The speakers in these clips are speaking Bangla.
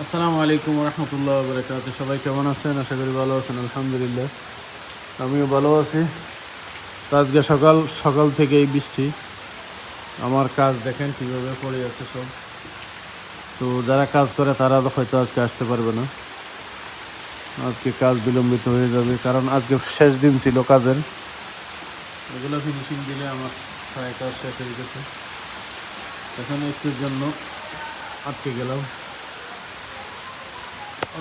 আসসালামু আলাইকুম রহমতুল্লাহ বরকাত। সবাই কেমন আছেন? আশা করি ভালো আছেন। আলহামদুলিল্লাহ আমিও ভালো আছি। তো আজকে সকাল সকাল থেকেই বৃষ্টি। আমার কাজ দেখেন কীভাবে পড়ে আছে সব। তো যারা কাজ করে তারা হয়তো আজকে আসতে পারবে না। আজকে কাজ বিলম্বিত হয়ে যাবে, কারণ আজকে শেষ দিন ছিল কাজের। এগুলো ফিনিশিং দিলে আমার প্রায় কাজ শেষ হয়ে গেছে। এখানে একটুর জন্য আটকে গেলাম।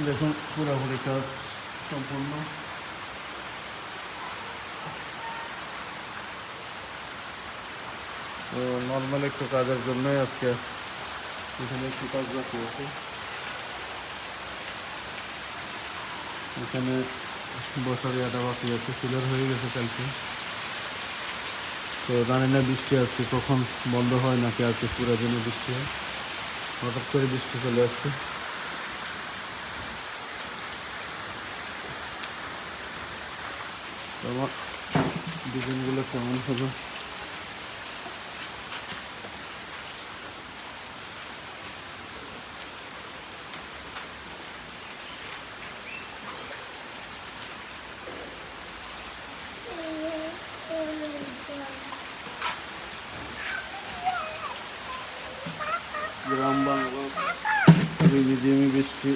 দেখুন পুরোপুরি কাজ সম্পূর্ণ। তো নর্মাল একটু কাজের জন্যই আজকে এখানে একটু কাজ বাকি আছে। এখানে বসার ইয়াটা বাকি আছে, ফিলার হয়ে গেছে কালকে। তো জানি না বৃষ্টি আজকে কখন বন্ধ হয়, নাকি আজকে পুরো দিনে বৃষ্টি হয়। হঠাৎ করে বৃষ্টি চলে আসছে। তো আমার ডিজাইনগুলো কেমন হবে? গ্রাম বাংলা ঝিমিঝিমি বৃষ্টি।